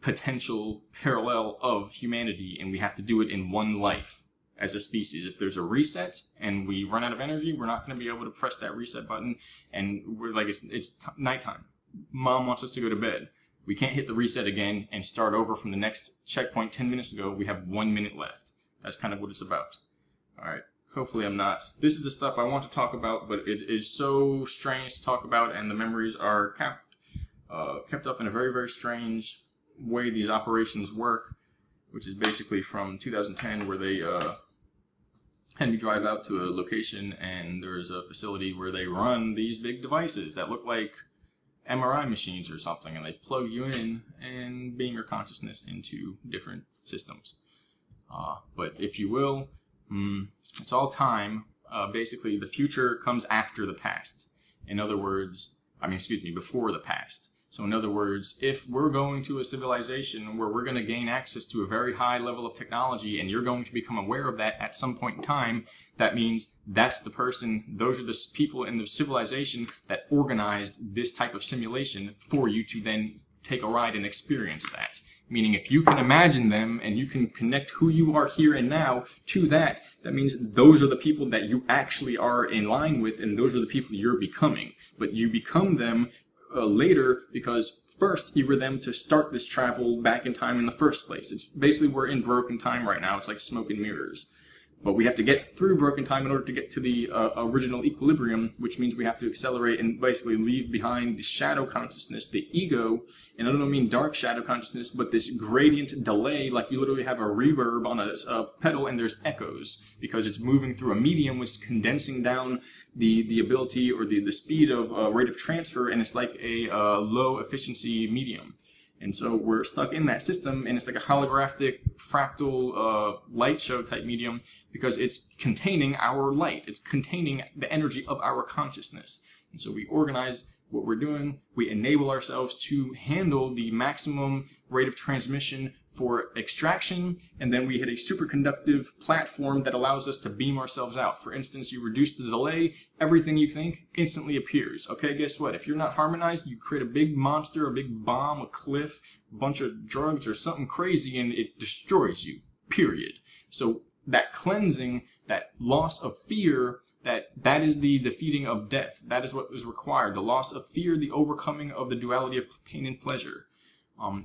Speaker 1: potential parallel of humanity, and we have to do it in one life as a species. If there's a reset and we run out of energy, we're not going to be able to press that reset button, and we're like, it's nighttime. Mom wants us to go to bed. We can't hit the reset again and start over from the next checkpoint 10 minutes ago. We have 1 minute left. That's kind of what it's about. All right. Hopefully I'm not. This is the stuff I want to talk about, but it is so strange to talk about, and the memories are kept up in a very, very strange way these operations work, which is basically from 2010, where they had me drive out to a location, and there's a facility where they run these big devices that look like MRI machines or something, and they plug you in and beam your consciousness into different systems. But if you will, it's all time. Basically, the future comes after the past. In other words, before the past. So in other words, if we're going to a civilization where we're going to gain access to a very high level of technology, and you're going to become aware of that at some point in time, that means that's the person, those are the people in the civilization that organized this type of simulation for you to then take a ride and experience that. Meaning, if you can imagine them and you can connect who you are here and now to that, that means those are the people that you actually are in line with, and those are the people you're becoming. But you become them later, because first you were them to start this travel back in time in the first place. It's basically, we're in broken time right now. It's like smoke and mirrors. But we have to get through broken time in order to get to the original equilibrium, which means we have to accelerate and basically leave behind the shadow consciousness, the ego. And I don't mean dark shadow consciousness, but this gradient delay, like you literally have a reverb on a pedal and there's echoes, because it's moving through a medium which is condensing down the ability or the speed of rate of transfer, and it's like a low efficiency medium. And so we're stuck in that system, and it's like a holographic fractal light show type medium, because it's containing our light. It's containing the energy of our consciousness. And so we organize what we're doing. We enable ourselves to handle the maximum rate of transmission for extraction, and then we hit a superconductive platform that allows us to beam ourselves out. For instance, you reduce the delay, everything you think instantly appears. Okay, guess what? If you're not harmonized, you create a big monster, a big bomb, a cliff, a bunch of drugs, or something crazy, and it destroys you, period. So that cleansing, that loss of fear, that is the defeating of death. That is what is required. The loss of fear, the overcoming of the duality of pain and pleasure.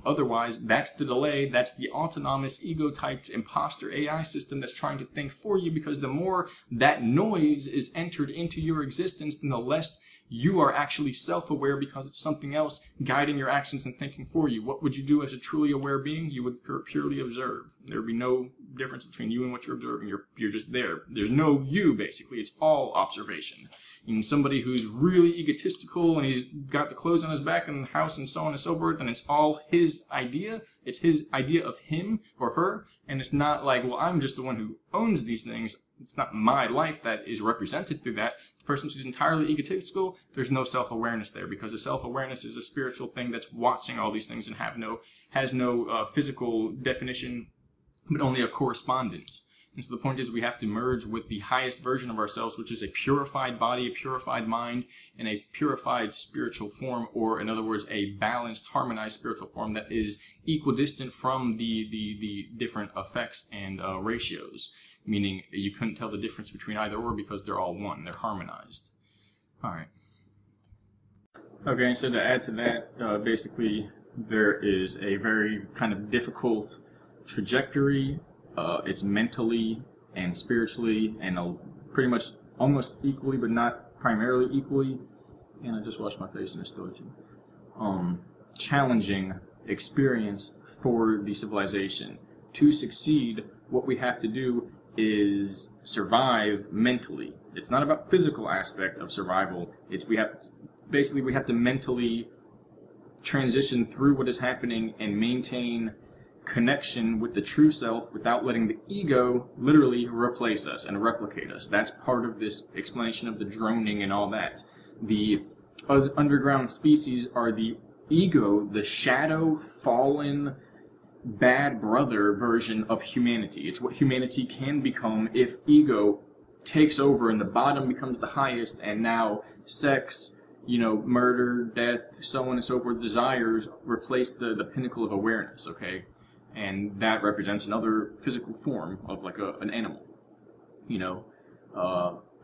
Speaker 1: Otherwise, that's the delay, that's the autonomous ego-typed imposter AI system that's trying to think for you, because the more that noise is entered into your existence, then the less you are actually self-aware, because it's something else guiding your actions and thinking for you. What would you do as a truly aware being? You would purely observe. There would be no difference between you and what you're observing. You're just there. There's no you, basically. It's all observation. And somebody who's really egotistical and he's got the clothes on his back and the house and so on and so forth, and it's all his idea. It's his idea of him or her, and it's not like, well, I'm just the one who owns these things. It's not my life that is represented through that. The person who's entirely egotistical, there's no self-awareness there, because the self-awareness is a spiritual thing that's watching all these things and has no physical definition, but only a correspondence. And so the point is, we have to merge with the highest version of ourselves, which is a purified body, a purified mind, and a purified spiritual form, or in other words, a balanced, harmonized spiritual form that is equidistant from the different effects and ratios, meaning you couldn't tell the difference between either or, because they're all one, they're harmonized. All right. Okay, and so to add to that, basically there is a very kind of difficult trajectory. It's mentally and spiritually, and pretty much almost equally, but not primarily equally. And I just washed my face and it's still itching. Challenging experience for the civilization. To succeed, what we have to do is survive mentally. It's not about physical aspect of survival. We have to mentally transition through what is happening and maintain connection with the true self without letting the ego literally replace us and replicate us. That's part of this explanation of the droning and all that. The underground species are the ego, the shadow, fallen, bad brother version of humanity. It's what humanity can become if ego takes over and the bottom becomes the highest, and now sex, murder, death, so on and so forth, desires replace the pinnacle of awareness, okay? And that represents another physical form of like an animal.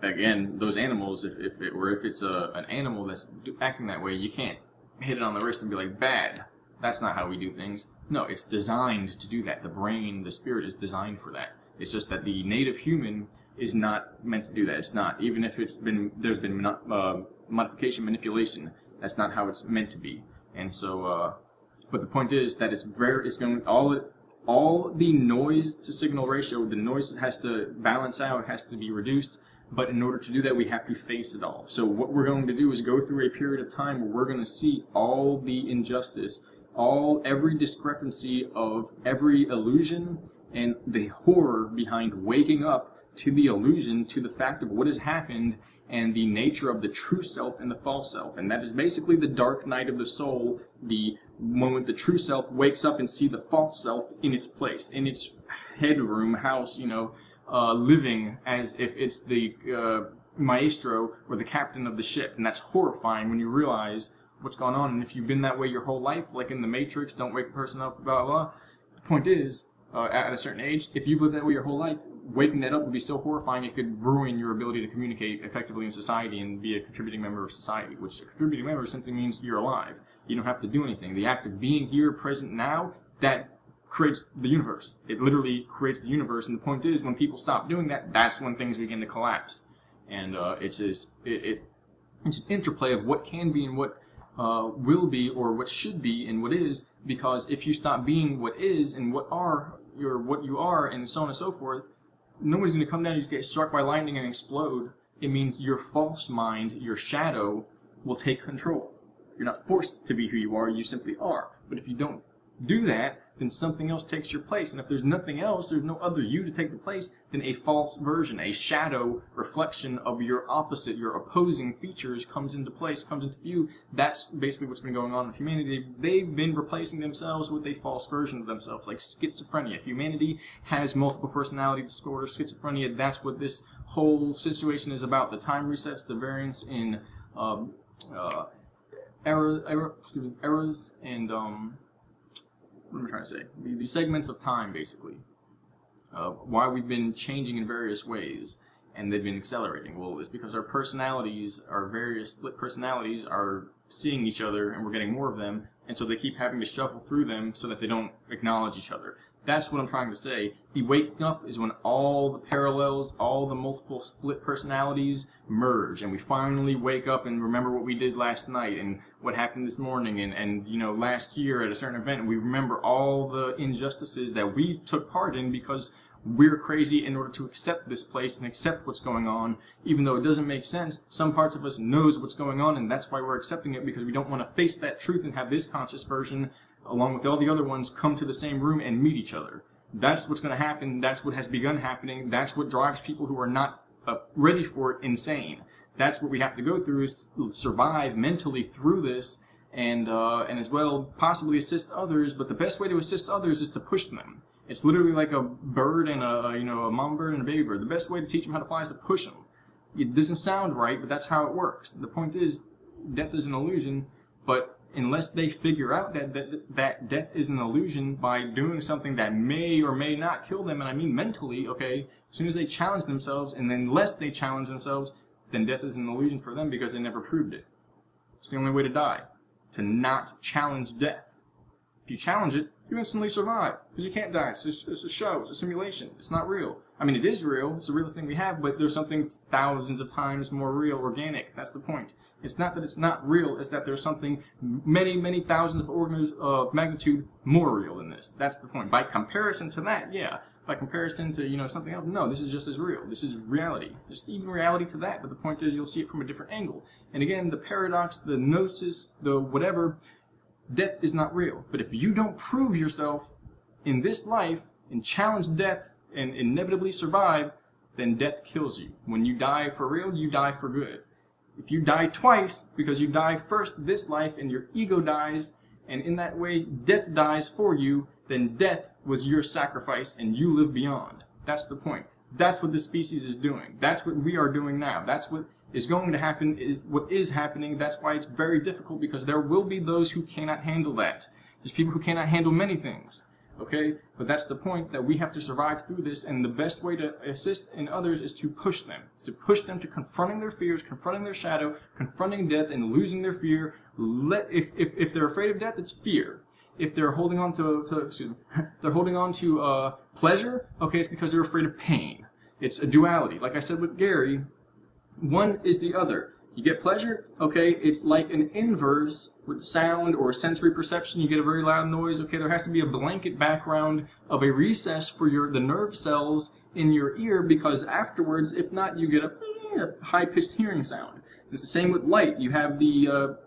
Speaker 1: Again, those animals, if it's an animal that's acting that way, you can't hit it on the wrist and be like, bad. That's not how we do things. No, it's designed to do that. The brain, the spirit is designed for that. It's just that the native human is not meant to do that. It's not. Even if there's been modification, manipulation, that's not how it's meant to be. And so, but the point is that all the noise to signal ratio, the noise has to balance out, has to be reduced. But in order to do that, we have to face it all. So what we're going to do is go through a period of time where we're going to see all the injustice, every discrepancy of every illusion, and the horror behind waking up to the illusion, to the fact of what has happened, and the nature of the true self and the false self. And that is basically the dark night of the soul, the moment the true self wakes up and see the false self in its place, in its headroom, house, living as if it's the maestro or the captain of the ship. And that's horrifying when you realize what's going on. And if you've been that way your whole life, like in the Matrix, don't wake a person up, blah, blah. The point is, at a certain age, if you've lived that way your whole life, waking that up would be so horrifying it could ruin your ability to communicate effectively in society and be a contributing member of society, which a contributing member simply means you're alive. You don't have to do anything. The act of being here, present now, that creates the universe. It literally creates the universe, and the point is, when people stop doing that, that's when things begin to collapse. And it's an interplay of what can be and what will be, or what should be and what is, because if you stop being what is and what you are, and so on and so forth, nobody's going to come down and just get struck by lightning and explode. It means your false mind, your shadow, will take control. You're not forced to be who you are, you simply are. But if you don't do that, then something else takes your place. And if there's nothing else, there's no other you to take the place, then a false version, a shadow reflection of your opposite, your opposing features comes into place, comes into view. That's basically what's been going on with humanity. They've been replacing themselves with a false version of themselves, like schizophrenia. Humanity has multiple personality disorder, schizophrenia. That's what this whole situation is about. The time resets, the variance in errors, and what am I trying to say? The segments of time, basically. Why we've been changing in various ways, and they've been accelerating. Well, it's because our personalities, our various split personalities, are seeing each other, and we're getting more of them, and so they keep having to shuffle through them so that they don't acknowledge each other. That's what I'm trying to say. The waking up is when all the parallels, all the multiple split personalities merge, and we finally wake up and remember what we did last night and what happened this morning and last year at a certain event, and we remember all the injustices that we took part in because we're crazy in order to accept this place and accept what's going on, even though it doesn't make sense. Some parts of us knows what's going on, and that's why we're accepting it, because we don't want to face that truth and have this conscious version, along with all the other ones, come to the same room and meet each other. That's what's going to happen. That's what has begun happening. That's what drives people who are not ready for it insane. That's what we have to go through, is survive mentally through this, and as well possibly assist others. But the best way to assist others is to push them. It's literally like a bird and a mom bird and a baby bird. The best way to teach them how to fly is to push them. It doesn't sound right, but that's how it works. The point is, death is an illusion, but unless they figure out that death is an illusion by doing something that may or may not kill them, and I mean mentally, okay, as soon as they challenge themselves, and then unless they challenge themselves, then death is an illusion for them because they never proved it. It's the only way to die, to not challenge death. If you challenge it, you instantly survive, because you can't die. It's a show, it's a simulation, it's not real. I mean, it is real, it's the realest thing we have, but there's something thousands of times more real, organic. That's the point. It's not that it's not real, it's that there's something many, many thousands of orders of magnitude more real than this. That's the point. By comparison to that, yeah. By comparison to, something else, no, this is just as real. This is reality. There's even reality to that, but the point is you'll see it from a different angle. And again, the paradox, the gnosis, the whatever, death is not real. But if you don't prove yourself in this life and challenge death and inevitably survive, then death kills you. When you die for real, you die for good. If you die twice, because you die first this life and your ego dies, and in that way death dies for you, then death was your sacrifice and you live beyond. That's the point. That's what the species is doing. That's what we are doing now. That's what is going to happen, is what is happening. That's why it's very difficult, because there will be those who cannot handle that. There's people who cannot handle many things. Okay? But that's the point, that we have to survive through this, and the best way to assist in others is to push them. It's to push them to confronting their fears, confronting their shadow, confronting death, and losing their fear. If they're afraid of death, it's fear. If they're holding on to pleasure, okay, it's because they're afraid of pain. It's a duality. Like I said with Gary, one is the other. You get pleasure, okay, it's like an inverse with sound or sensory perception. You get a very loud noise, okay, there has to be a blanket background of a recess for the nerve cells in your ear, because afterwards, if not, you get a high-pitched hearing sound. It's the same with light. You have the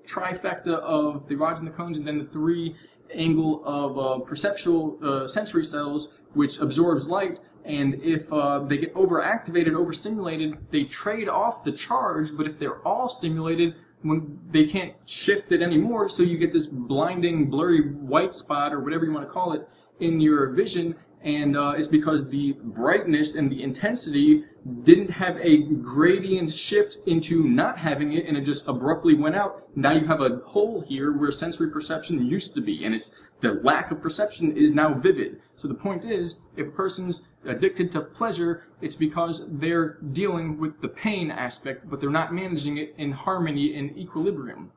Speaker 1: trifecta of the rods and the cones, and then the three angle of perceptual sensory cells, which absorbs light. And if they get overactivated, overstimulated, they trade off the charge. But if they're all stimulated, when they can't shift it anymore, so you get this blinding, blurry white spot, or whatever you want to call it, in your vision. And it's because the brightness and the intensity didn't have a gradient shift into not having it, and it just abruptly went out. Now you have a hole here where sensory perception used to be, and it's the lack of perception is now vivid. So the point is, if a person's addicted to pleasure, it's because they're dealing with the pain aspect, but they're not managing it in harmony and equilibrium.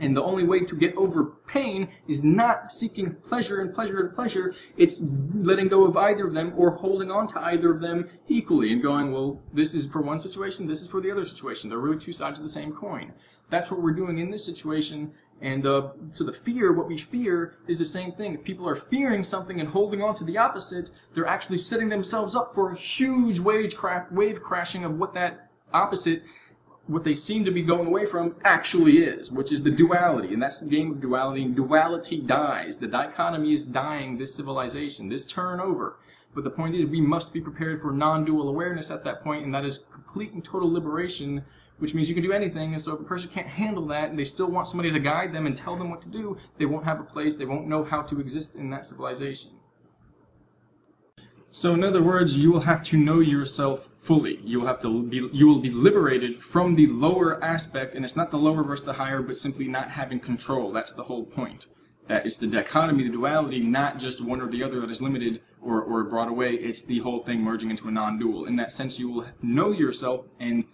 Speaker 1: And the only way to get over pain is not seeking pleasure and pleasure and pleasure. It's letting go of either of them, or holding on to either of them equally and going, well, this is for one situation, this is for the other situation. They're really two sides of the same coin. That's what we're doing in this situation. And so the fear, what we fear, is the same thing. If people are fearing something and holding on to the opposite, they're actually setting themselves up for a huge wave crashing of what that opposite, what they seem to be going away from, actually is, which is the duality. And that's the game of duality. And duality dies. The dichotomy is dying, this civilization, this turnover. But the point is, we must be prepared for non-dual awareness at that point, and that is complete and total liberation, which means you can do anything. And so if a person can't handle that, and they still want somebody to guide them and tell them what to do, they won't have a place, they won't know how to exist in that civilization. So in other words, you will have to know yourself fully. You will be liberated from the lower aspect, and it's not the lower versus the higher, but simply not having control. That's the whole point. That is the dichotomy, the duality, not just one or the other that is limited or brought away. It's the whole thing merging into a non-dual. In that sense, you will know yourself, and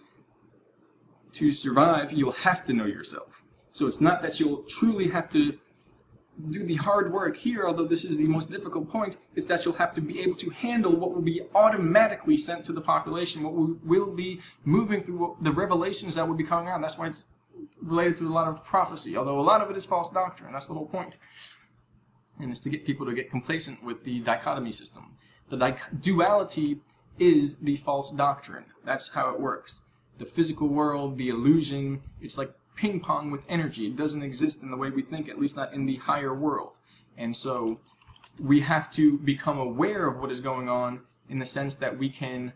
Speaker 1: to survive, you'll have to know yourself. So it's not that you'll truly have to do the hard work here, although this is the most difficult point, is that you'll have to be able to handle what will be automatically sent to the population, what will be moving through the revelations that will be coming out. That's why it's related to a lot of prophecy, although a lot of it is false doctrine. That's the whole point. And it's to get people to get complacent with the dichotomy system. The duality is the false doctrine. That's how it works. The physical world, the illusion, it's like ping pong with energy. It doesn't exist in the way we think, at least not in the higher world. And so we have to become aware of what is going on, in the sense that we can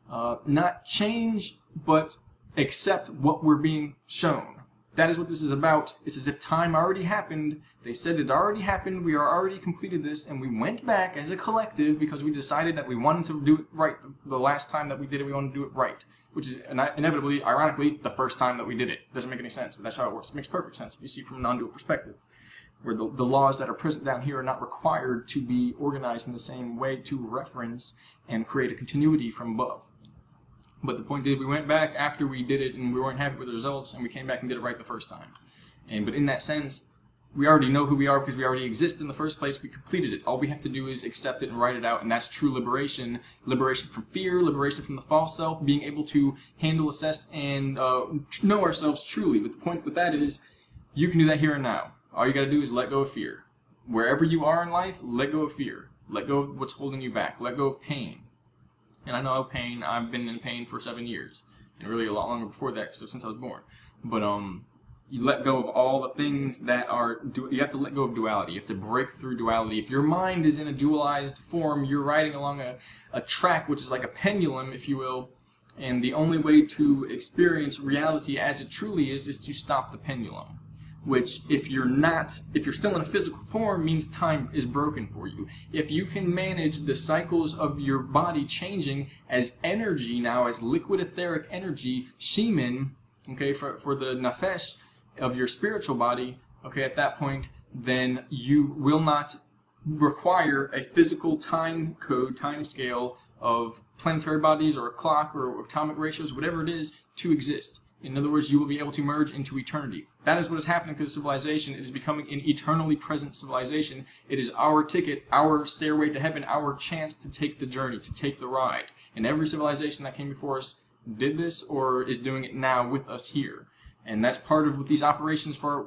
Speaker 1: not change, but accept what we're being shown. That is what this is about. It's as if time already happened. They said it already happened. We are already completed this, and we went back as a collective because we decided that we wanted to do it right. The last time that we did it, we wanted to do it right, which is inevitably, ironically, the first time that we did it. Doesn't make any sense, but that's how it works. It makes perfect sense if you see from a non-dual perspective, where the laws that are present down here are not required to be organized in the same way to reference and create a continuity from above. But the point is, we went back after we did it and we weren't happy with the results, and we came back and did it right the first time. But in that sense, we already know who we are because we already exist in the first place. We completed it. All we have to do is accept it and write it out, and that's true liberation. Liberation from fear, liberation from the false self, being able to handle, assess, and know ourselves truly. But the point with that is, you can do that here and now. All you got to do is let go of fear. Wherever you are in life, let go of fear. Let go of what's holding you back. Let go of pain. And I know pain, I've been in pain for 7 years, and really a lot longer before that, so since I was born. But You let go of all the things that are, you have to let go of duality. You have to break through duality. If your mind is in a dualized form, you're riding along a track which is like a pendulum, if you will, and the only way to experience reality as it truly is to stop the pendulum. Which, if you're still in a physical form, means time is broken for you. If you can manage the cycles of your body changing as energy now, as liquid etheric energy, shemin, okay, for the nafesh of your spiritual body, okay, at that point, then you will not require a physical time code, time scale of planetary bodies or a clock or atomic ratios, whatever it is, to exist. In other words, you will be able to merge into eternity. That is what is happening to the civilization. It is becoming an eternally present civilization. It is our ticket, our stairway to heaven, our chance to take the journey, to take the ride. And every civilization that came before us did this or is doing it now with us here. And that's part of what these operations were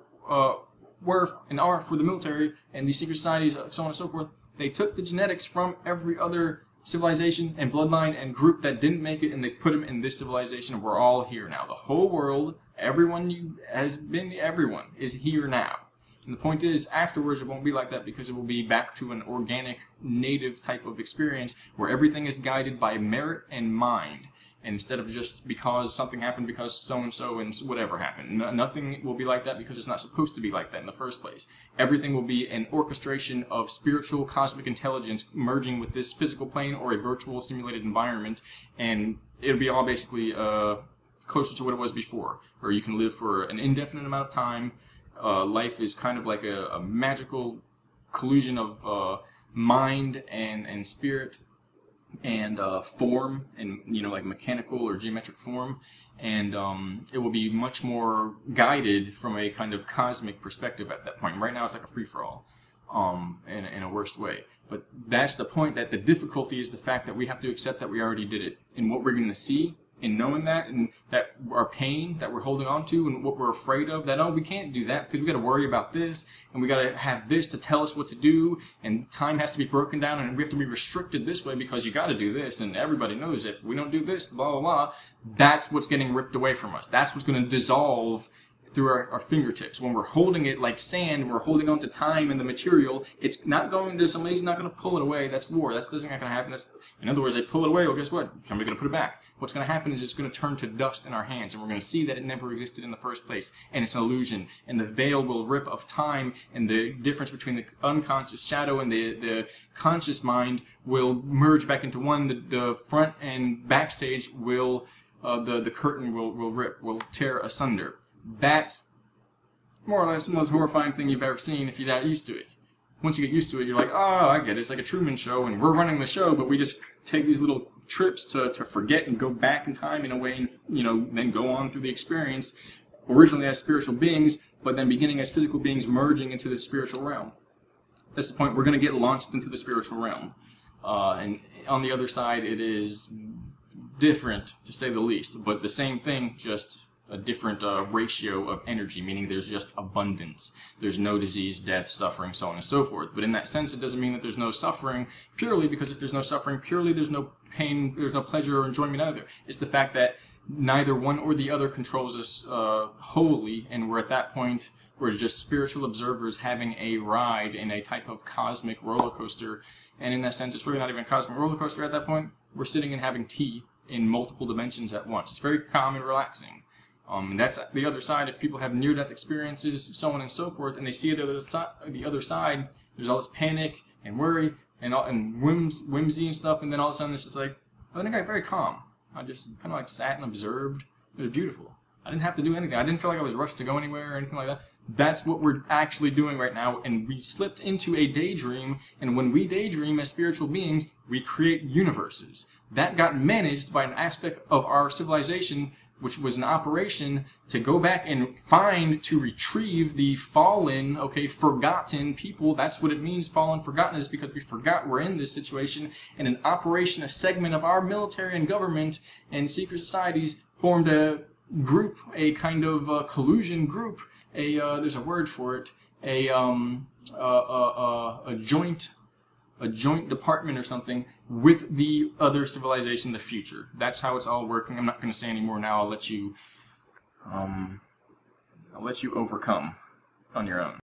Speaker 1: and are for the military and these secret societies, so on and so forth. They took the genetics from every other civilization and bloodline and group that didn't make it, and they put them in this civilization. We're all here now. The whole world, everyone is here now. And the point is, afterwards it won't be like that, because it will be back to an organic, native type of experience where everything is guided by merit and mind. And instead of just because something happened because so-and-so and whatever happened. Nothing will be like that, because it's not supposed to be like that in the first place. Everything will be an orchestration of spiritual cosmic intelligence merging with this physical plane or a virtual simulated environment, and it'll be all basically closer to what it was before, where you can live for an indefinite amount of time. Life is kind of like a magical collusion of mind and spirit, and form, and like mechanical or geometric form, and it will be much more guided from a kind of cosmic perspective at that point. Right now it's like a free-for-all, in a worst way. But that's the point, that the difficulty is the fact that we have to accept that we already did it, and what we're going to see in knowing that, and that our pain that we're holding on to, and what we're afraid of, that, oh, we can't do that because we got to worry about this, and we got to have this to tell us what to do, and time has to be broken down, and we have to be restricted this way because you got to do this, and everybody knows if we don't do this, blah, blah, blah. That's what's getting ripped away from us. That's what's going to dissolve through our fingertips. When we're holding it like sand, we're holding on to time and the material, it's not going to, somebody's not going to pull it away. That's war. That's not going to happen. In other words, they pull it away, well, guess what? Somebody's going to put it back. What's going to happen is it's going to turn to dust in our hands, and we're going to see that it never existed in the first place, and it's an illusion, and the veil will rip of time, and the difference between the unconscious shadow and the conscious mind will merge back into one. The front and backstage will, the curtain will rip, will tear asunder. That's more or less the most horrifying thing you've ever seen if you're not used to it. Once you get used to it, you're like, oh, I get it. It's like a Truman Show, and we're running the show, but we just take these little trips to forget and go back in time in a way, and then go on through the experience, originally as spiritual beings, but then beginning as physical beings, merging into the spiritual realm. That's the point. We're going to get launched into the spiritual realm. And on the other side, it is different, to say the least, but the same thing, just a different ratio of energy, meaning there's just abundance. There's no disease, death, suffering, so on and so forth. But in that sense, it doesn't mean that there's no suffering purely, because if there's no suffering purely, there's no pain, there's no pleasure or enjoyment either. It's the fact that neither one or the other controls us wholly, and we're at that point, we're just spiritual observers having a ride in a type of cosmic roller coaster. And in that sense, it's really not even a cosmic roller coaster at that point. We're sitting and having tea in multiple dimensions at once. It's very calm and relaxing. And that's the other side. If people have near-death experiences, so on and so forth, and they see the other side, there's all this panic and worry and whimsy and stuff, and then all of a sudden it's just like, I think I got very calm. I just kind of like sat and observed. It was beautiful. I didn't have to do anything. I didn't feel like I was rushed to go anywhere or anything like that. That's what we're actually doing right now, and we slipped into a daydream, and when we daydream as spiritual beings, we create universes. That got managed by an aspect of our civilization, which was an operation to go back and to retrieve the fallen, forgotten people. That's what it means, fallen, forgotten, is because we forgot we're in this situation, and an operation, a segment of our military and government and secret societies formed a group, a kind of collusion group, there's a word for it, a joint department or something with the other civilization, the future. That's how it's all working. I'm not going to say any more now. I'll let you I'll let you overcome on your own.